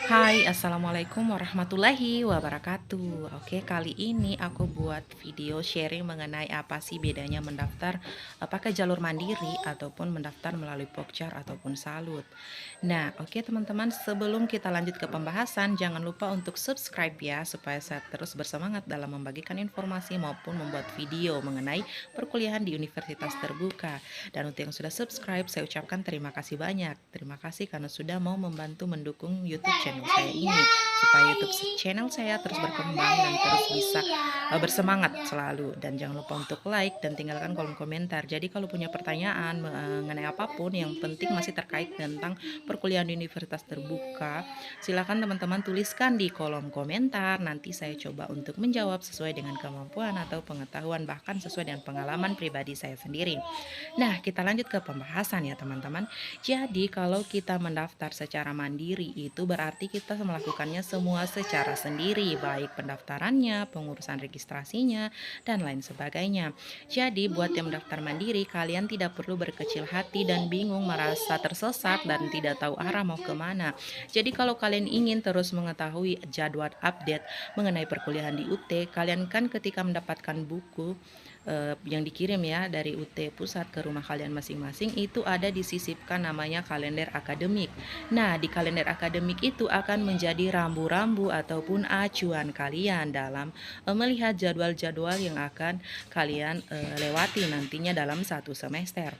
Hai, assalamualaikum warahmatullahi wabarakatuh. Oke, kali ini aku buat video sharing mengenai apa sih bedanya mendaftar pakai jalur mandiri ataupun mendaftar melalui Pokjar ataupun Salut. Nah, oke teman-teman, sebelum kita lanjut ke pembahasan, jangan lupa untuk subscribe ya supaya saya terus bersemangat dalam membagikan informasi maupun membuat video mengenai perkuliahan di universitas terbuka. Dan untuk yang sudah subscribe, saya ucapkan terima kasih banyak. Terima kasih karena sudah mau membantu mendukung YouTube channel saya ini supaya YouTube channel saya terus berkembang dan terus bisa bersemangat selalu. Dan jangan lupa untuk like dan tinggalkan kolom komentar. Jadi kalau punya pertanyaan mengenai apapun yang penting masih terkait tentang perkuliahan di universitas terbuka, silakan teman-teman tuliskan di kolom komentar. Nanti saya coba untuk menjawab sesuai dengan kemampuan atau pengetahuan, bahkan sesuai dengan pengalaman pribadi saya sendiri. Nah, kita lanjut ke pembahasan ya teman-teman. Jadi kalau kita mendaftar secara mandiri itu berarti kita melakukannya semua secara sendiri, baik pendaftarannya, pengurusan registrasinya, dan lain sebagainya. Jadi buat yang mendaftar mandiri, kalian tidak perlu berkecil hati dan bingung, merasa tersesat dan tidak tahu arah mau kemana. Jadi kalau kalian ingin terus mengetahui jadwal update mengenai perkuliahan di UT, kalian kan ketika mendapatkan buku yang dikirim ya dari UT Pusat ke rumah kalian masing-masing, itu ada disisipkan namanya kalender akademik. Nah, di kalender akademik itu akan menjadi rambu-rambu ataupun acuan kalian dalam melihat jadwal-jadwal yang akan kalian lewati nantinya dalam satu semester.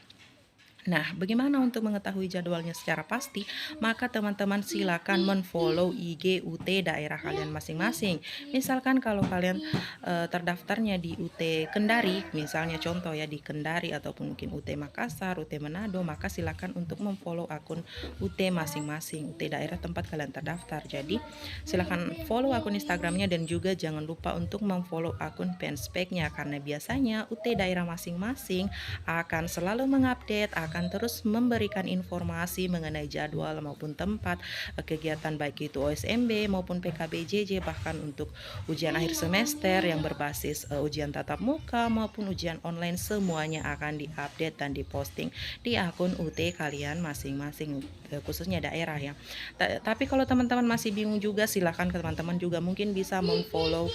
Nah, bagaimana untuk mengetahui jadwalnya secara pasti? Maka teman-teman silakan menfollow IG UT daerah kalian masing-masing. Misalkan kalau kalian terdaftarnya di UT Kendari, misalnya contoh ya di Kendari ataupun mungkin UT Makassar, UT Manado, maka silakan untuk memfollow akun UT masing-masing, UT daerah tempat kalian terdaftar. Jadi silakan follow akun Instagramnya dan juga jangan lupa untuk memfollow akun fanspage-nya karena biasanya UT daerah masing-masing akan selalu mengupdate, akan terus memberikan informasi mengenai jadwal maupun tempat kegiatan baik itu OSMB maupun PKBJJ, bahkan untuk ujian akhir semester yang berbasis ujian tatap muka maupun ujian online, semuanya akan diupdate dan diposting di akun UT kalian masing-masing, khususnya daerah ya. Tapi kalau teman-teman masih bingung juga, silahkan teman-teman juga mungkin bisa memfollow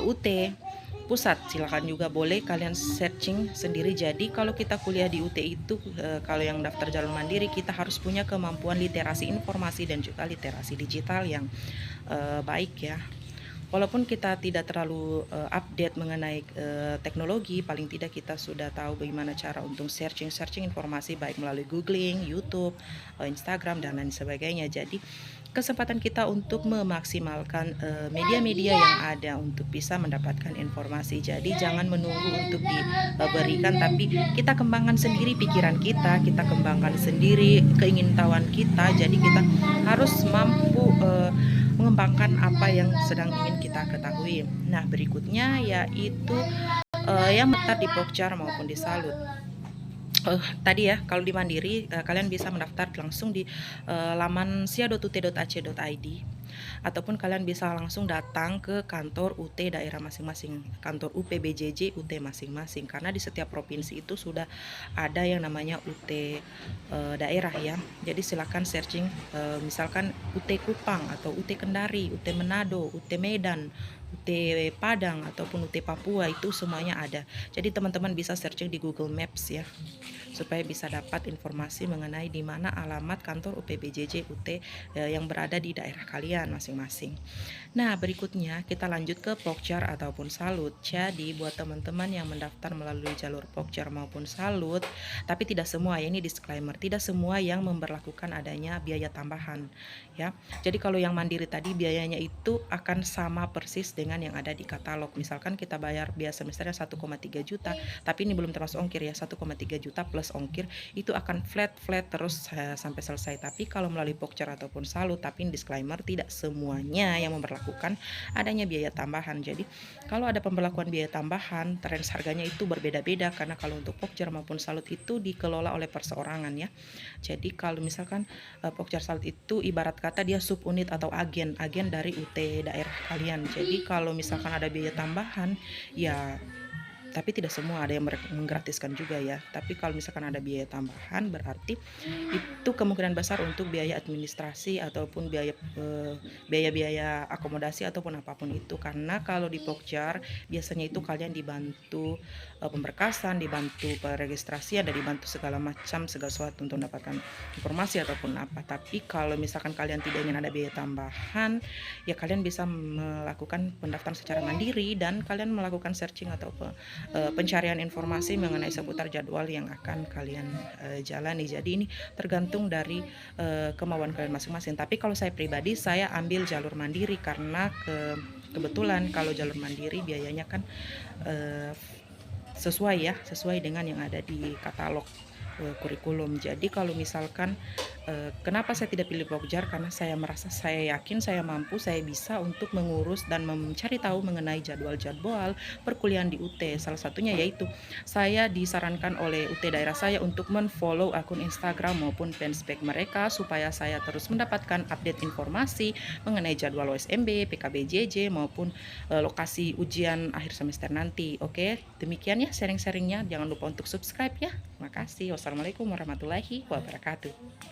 UT Pusat, silakan juga boleh kalian searching sendiri. Jadi kalau kita kuliah di UT itu kalau yang daftar jalur mandiri, kita harus punya kemampuan literasi informasi dan juga literasi digital yang baik ya. Walaupun kita tidak terlalu update mengenai teknologi, paling tidak kita sudah tahu bagaimana cara untuk searching informasi baik melalui googling, YouTube, Instagram dan lain sebagainya. Jadi kesempatan kita untuk memaksimalkan media-media yang ada untuk bisa mendapatkan informasi. Jadi jangan menunggu untuk diberikan, tapi kita kembangkan sendiri pikiran kita kembangkan sendiri keingintahuan kita. Jadi kita harus mampu mengembangkan apa yang sedang ingin kita ketahui. Nah, berikutnya yaitu yang mendaftar di Pokjar maupun di Salut. Tadi ya, kalau di Mandiri kalian bisa mendaftar langsung di laman sia.ut.ac.id ataupun kalian bisa langsung datang ke kantor UT daerah masing-masing, kantor UPBJJ UT masing-masing, karena di setiap provinsi itu sudah ada yang namanya UT daerah ya. Jadi silakan searching misalkan UT Kupang atau UT Kendari, UT Manado, UT Medan, UT Padang ataupun UT Papua, itu semuanya ada. Jadi teman-teman bisa searching di Google Maps ya, supaya bisa dapat informasi mengenai di mana alamat kantor UPBJJ UT yang berada di daerah kalian masing-masing. Nah, berikutnya kita lanjut ke Pokjar ataupun Salut. Jadi buat teman-teman yang mendaftar melalui jalur Pokjar maupun Salut, tapi tidak semua ya, ini disclaimer, tidak semua yang memberlakukan adanya biaya tambahan ya. Jadi kalau yang mandiri tadi biayanya itu akan sama persis dengan yang ada di katalog. Misalkan kita bayar biaya semesternya 1,3 juta, tapi ini belum termasuk ongkir ya, 1,3 juta plus ongkir, itu akan flat terus sampai selesai. Tapi kalau melalui Pokjar ataupun Salut, tapi disclaimer, tidak semuanya yang memperlakukan adanya biaya tambahan. Jadi kalau ada pemberlakuan biaya tambahan, range harganya itu berbeda-beda, karena kalau untuk Pokjar maupun Salut itu dikelola oleh perseorangan ya. Jadi kalau misalkan Pokjar Salut itu ibarat kata dia subunit atau agen dari UT daerah kalian. Jadi kalau misalkan ada biaya tambahan ya tapi tidak semua, ada yang menggratiskan juga ya. Tapi kalau misalkan ada biaya tambahan, berarti itu kemungkinan besar untuk biaya administrasi ataupun biaya-biaya akomodasi ataupun apapun itu. Karena kalau di Pokjar biasanya itu kalian dibantu pemberkasan, dibantu peregistrasian, dan dibantu segala macam segala sesuatu untuk mendapatkan informasi ataupun apa. Tapi kalau misalkan kalian tidak ingin ada biaya tambahan, ya kalian bisa melakukan pendaftaran secara mandiri dan kalian melakukan searching atau pencarian informasi mengenai seputar jadwal yang akan kalian jalani. Jadi ini tergantung dari kemauan kalian masing-masing. Tapi kalau saya pribadi, saya ambil jalur mandiri karena kebetulan kalau jalur mandiri biayanya kan sesuai dengan yang ada di katalog kurikulum. Jadi kalau misalkan kenapa saya tidak pilih Pokjar, karena saya merasa, saya yakin saya mampu, saya bisa untuk mengurus dan mencari tahu mengenai jadwal-jadwal perkuliahan di UT. Salah satunya yaitu saya disarankan oleh UT daerah saya untuk men-follow akun Instagram maupun fanspage mereka supaya saya terus mendapatkan update informasi mengenai jadwal OSMB, PKBJJ maupun lokasi ujian akhir semester nanti. Oke, demikian ya sharing-sharingnya. Jangan lupa untuk subscribe ya. Terima kasih. Wassalamualaikum warahmatullahi wabarakatuh.